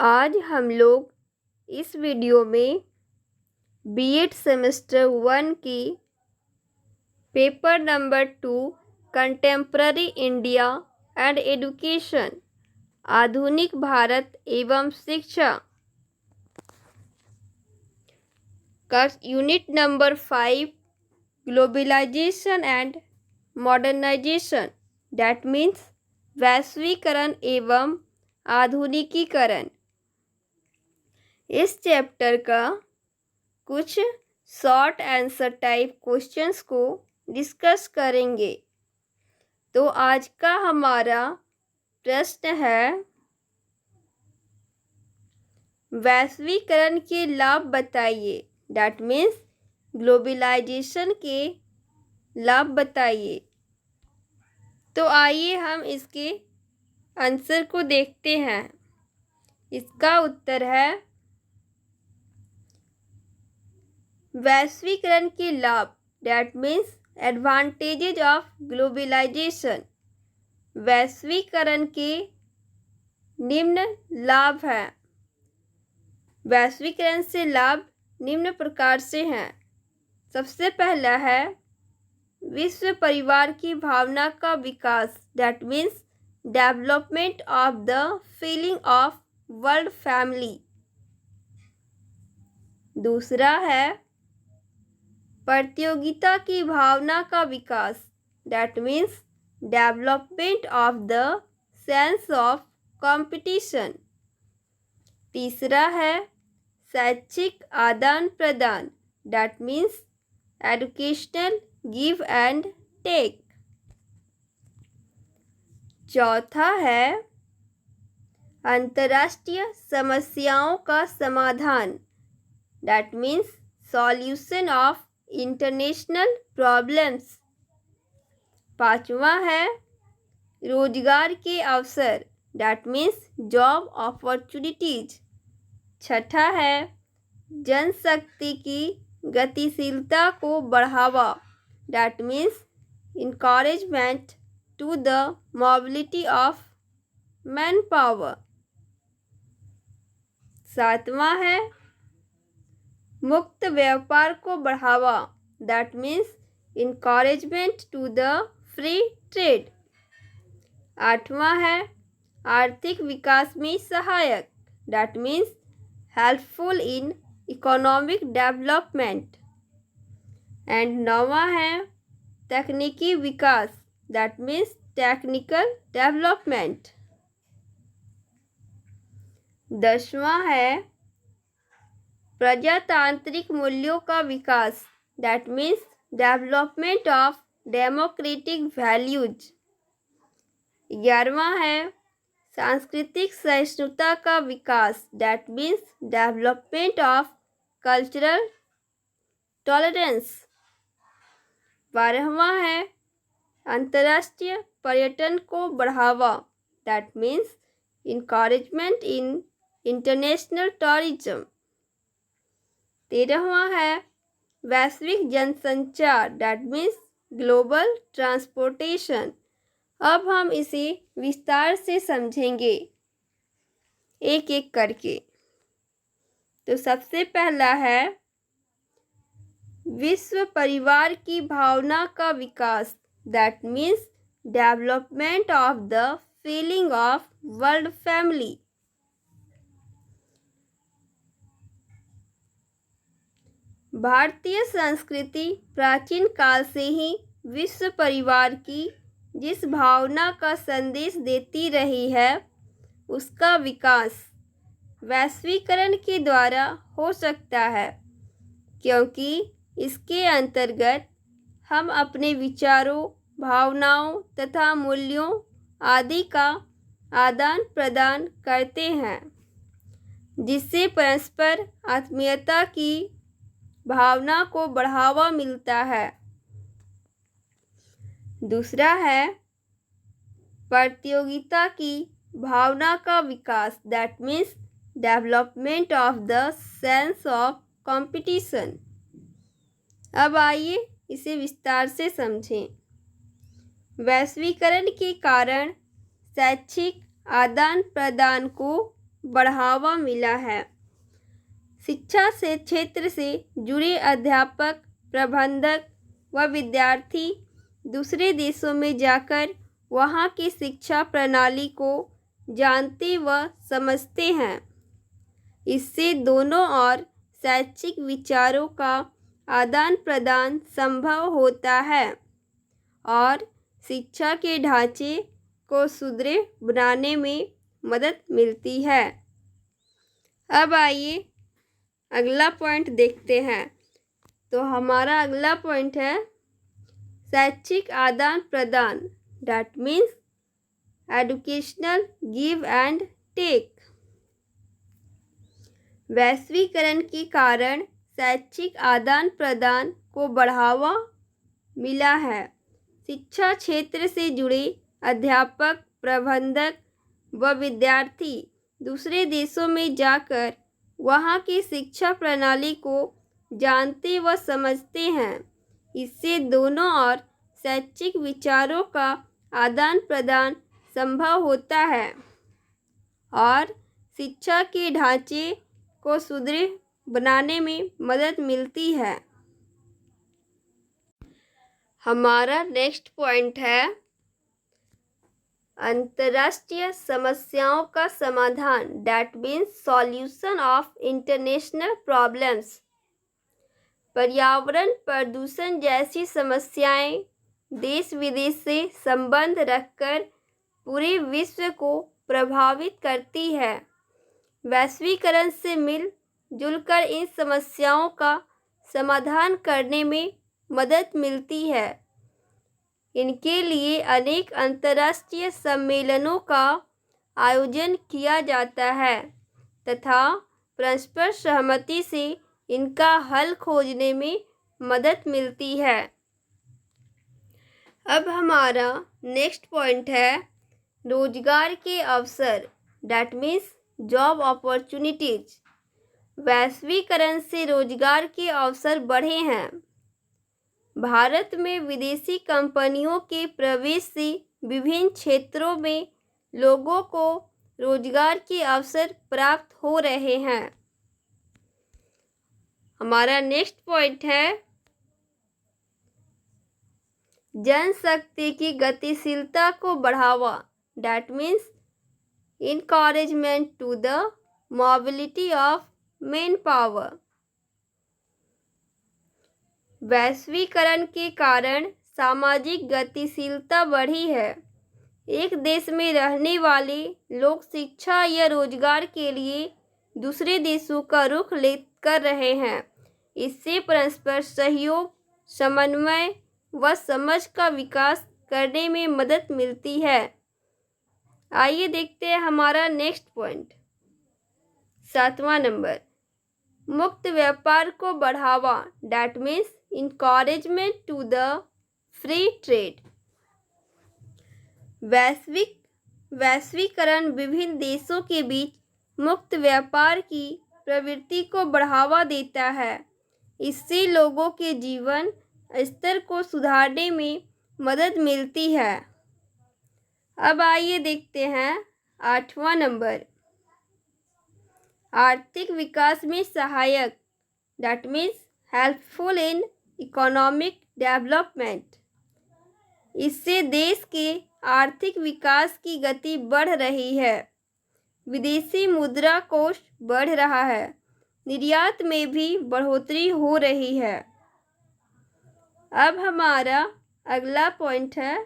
आज हम लोग इस वीडियो में बीएड सेमेस्टर 1 की paper number 2 contemporary India and education आधुनिक भारत एवं शिक्षा का unit number 5 globalisation and modernisation that means वैश्वीकरण एवं आधुनिकीकरण। इस चैप्टर का कुछ शॉर्ट आंसर टाइप क्वेश्चंस को डिस्कस करेंगे। तो आज का हमारा प्रश्न है, वैश्वीकरण के लाभ बताइए। दैट मीन्स ग्लोबलाइजेशन के लाभ बताइए। तो आइए हम इसके आंसर को देखते हैं। इसका उत्तर है, वैश्वीकरण के लाभ that means advantages of globalisation. वैश्वीकरण के निम्न लाभ हैं। वैश्वीकरण से लाभ निम्न प्रकार से हैं। सबसे पहला है विश्व परिवार की भावना का विकास that means development of the feeling of world family. दूसरा है प्रतियोगिता की भावना का विकास that means development of the sense of competition. तीसरा है शैक्षिक आदान प्रदान that means educational give and take. चौथा है अंतर्राष्ट्रीय समस्याओं का समाधान that means solution of international problems. पांचवा है रोजगार के अवसर दैट मीन्स जॉब अपॉर्चुनिटीज। छठा है जनशक्ति की गतिशीलता को बढ़ावा that means encouragement to the mobility of man power. सातवां है मुक्त व्यापार को बढ़ावा that means encouragement to the free trade. आठवां है आर्थिक विकास में सहायक that means helpful in economic development. And नौवां है तकनीकी विकास दैट मीन्स टेक्निकल डेवलपमेंट। दसवां है प्रजातांत्रिक मूल्यों का विकास that means development of democratic values. 11वां है सांस्कृतिक सहिष्णुता का विकास that means development of cultural tolerance. 12वां है अंतर्राष्ट्रीय पर्यटन को बढ़ावा that means encouragement in international tourism. 13वां है वैश्विक जनसंचार दैट मीन्स ग्लोबल ट्रांसपोर्टेशन। अब हम इसे विस्तार से समझेंगे एक एक करके। तो सबसे पहला है विश्व परिवार की भावना का विकास that means development of the feeling of world family. भारतीय संस्कृति प्राचीन काल से ही विश्व परिवार की जिस भावना का संदेश देती रही है उसका विकास वैश्वीकरण के द्वारा हो सकता है, क्योंकि इसके अंतर्गत हम अपने विचारों, भावनाओं तथा मूल्यों आदि का आदान प्रदान करते हैं, जिससे परस्पर आत्मीयता की भावना को बढ़ावा मिलता है। दूसरा है प्रतियोगिता की भावना का विकास that means development of the sense of competition. अब आइए इसे विस्तार से समझें। वैश्वीकरण के कारण शैक्षिक आदान प्रदान को बढ़ावा मिला है। शिक्षा से क्षेत्र से जुड़े अध्यापक, प्रबंधक व विद्यार्थी दूसरे देशों में जाकर वहाँ की शिक्षा प्रणाली को जानते व समझते हैं। इससे दोनों ओर शैक्षिक विचारों का आदान प्रदान संभव होता है और शिक्षा के ढांचे को सुदृढ़ बनाने में मदद मिलती है। अब आइए अगला पॉइंट देखते हैं। तो हमारा अगला पॉइंट है शैक्षिक आदान प्रदान, that means educational give and take. वैश्वीकरण के कारण शैक्षिक आदान प्रदान को बढ़ावा मिला है। शिक्षा क्षेत्र से जुड़े अध्यापक, प्रबंधक व विद्यार्थी दूसरे देशों में जाकर वहाँ की शिक्षा प्रणाली को जानते व समझते हैं। इससे दोनों ओर शैक्षिक विचारों का आदान प्रदान संभव होता है और शिक्षा के ढांचे को सुदृढ़ बनाने में मदद मिलती है। हमारा नेक्स्ट पॉइंट है अंतर्राष्ट्रीय समस्याओं का समाधान, that means solution of international problems. पर्यावरण प्रदूषण जैसी समस्याएं देश विदेश से संबंध रखकर पूरे विश्व को प्रभावित करती है। वैश्वीकरण से मिलजुल इन समस्याओं का समाधान करने में मदद मिलती है। इनके लिए अनेक अंतर्राष्ट्रीय सम्मेलनों का आयोजन किया जाता है तथा परस्पर सहमति से इनका हल खोजने में मदद मिलती है। अब हमारा नेक्स्ट पॉइंट है रोजगार के अवसर, दैट मीन्स जॉब अपॉर्चुनिटीज। वैश्वीकरण से रोजगार के अवसर बढ़े हैं। भारत में विदेशी कंपनियों के प्रवेश से विभिन्न क्षेत्रों में लोगों को रोजगार के अवसर प्राप्त हो रहे हैं। हमारा नेक्स्ट पॉइंट है जनशक्ति की गतिशीलता को बढ़ावा, that means encouragement to the mobility of man power. वैश्वीकरण के कारण सामाजिक गतिशीलता बढ़ी है। एक देश में रहने वाले लोग शिक्षा या रोजगार के लिए दूसरे देशों का रुख कर रहे हैं। इससे परस्पर सहयोग, समन्वय व समझ का विकास करने में मदद मिलती है। आइए देखते हैं हमारा नेक्स्ट पॉइंट, 7वां नंबर, मुक्त व्यापार को बढ़ावा, that means encouragement to the free trade। वैश्वीकरण विभिन्न देशों के बीच मुक्त व्यापार की प्रवृत्ति को बढ़ावा देता है। इससे लोगों के जीवन स्तर को सुधारने में मदद मिलती है। अब आइए देखते हैं 8वां नंबर, आर्थिक विकास में सहायक, that means helpful in economic development. इससे देश के आर्थिक विकास की गति बढ़ रही है। विदेशी मुद्रा कोष बढ़ रहा है। निर्यात में भी बढ़ोतरी हो रही है। अब हमारा अगला पॉइंट है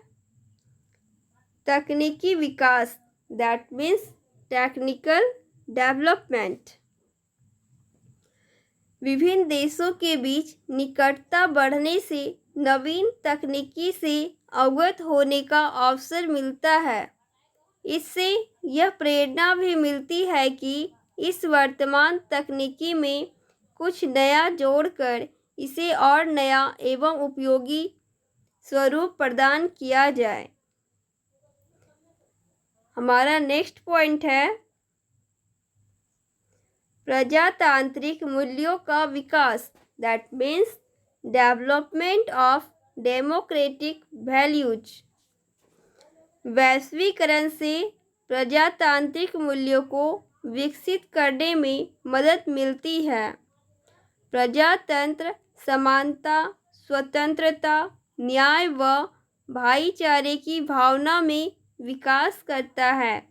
तकनीकी विकास, दैट मीन्स टेक्निकल डेवलपमेंट। विभिन्न देशों के बीच निकटता बढ़ने से नवीन तकनीकी से अवगत होने का अवसर मिलता है। इससे यह प्रेरणा भी मिलती है कि इस वर्तमान तकनीकी में कुछ नया जोड़कर इसे और नया एवं उपयोगी स्वरूप प्रदान किया जाए। हमारा नेक्स्ट पॉइंट है प्रजातांत्रिक मूल्यों का विकास, that means development of democratic values. वैश्वीकरण से प्रजातांत्रिक मूल्यों को विकसित करने में मदद मिलती है। प्रजातंत्र समानता, स्वतंत्रता, न्याय व भाईचारे की भावना में विकास करता है।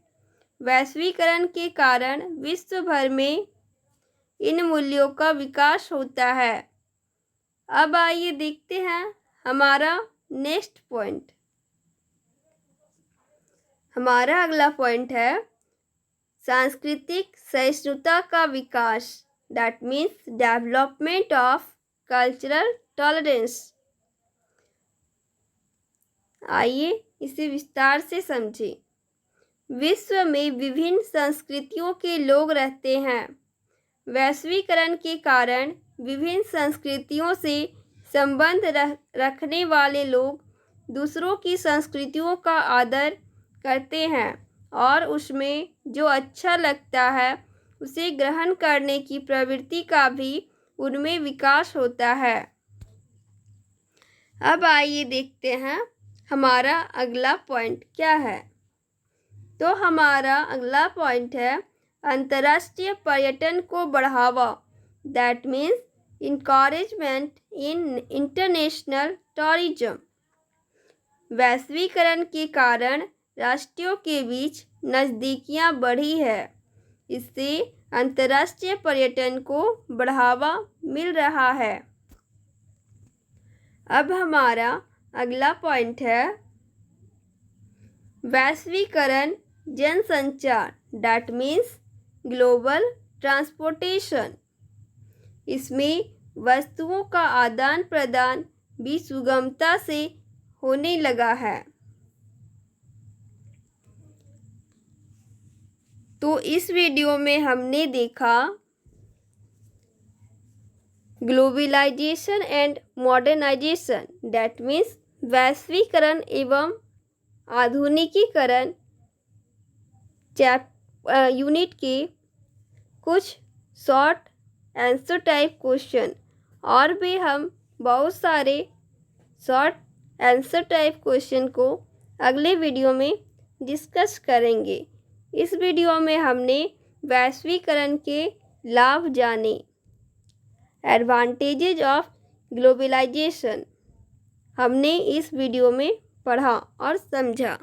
वैश्वीकरण के कारण विश्व भर में इन मूल्यों का विकास होता है। अब आइए देखते हैं हमारा नेक्स्ट पॉइंट। हमारा अगला पॉइंट है सांस्कृतिक सहिष्णुता का विकास, that means development of cultural tolerance. आइए इसे विस्तार से समझें। विश्व में विभिन्न संस्कृतियों के लोग रहते हैं। वैश्वीकरण के कारण विभिन्न संस्कृतियों से संबंध रखने वाले लोग दूसरों की संस्कृतियों का आदर करते हैं और उसमें जो अच्छा लगता है उसे ग्रहण करने की प्रवृत्ति का भी उनमें विकास होता है। अब आइए देखते हैं हमारा अगला पॉइंट क्या है। तो हमारा अगला पॉइंट है अंतर्राष्ट्रीय पर्यटन को बढ़ावा, that means encouragement in international tourism. वैश्वीकरण के कारण राष्ट्रों के बीच नज़दीकियाँ बढ़ी है। इससे अंतर्राष्ट्रीय पर्यटन को बढ़ावा मिल रहा है। अब हमारा अगला पॉइंट है वैश्वीकरण जनसंचार, दैट मीन्स ग्लोबल ट्रांसपोर्टेशन। इसमें वस्तुओं का आदान प्रदान भी सुगमता से होने लगा है। तो इस वीडियो में हमने देखा globalisation and modernisation, that means वैश्वीकरण एवं आधुनिकीकरण यूनिट के कुछ शॉर्ट आंसर टाइप क्वेश्चन, और भी हम बहुत सारे शॉर्ट आंसर टाइप क्वेश्चन को अगले वीडियो में डिस्कस करेंगे। इस वीडियो में हमने वैश्वीकरण के लाभ जाने, एडवांटेजेज ऑफ ग्लोबलाइजेशन हमने इस वीडियो में पढ़ा और समझा।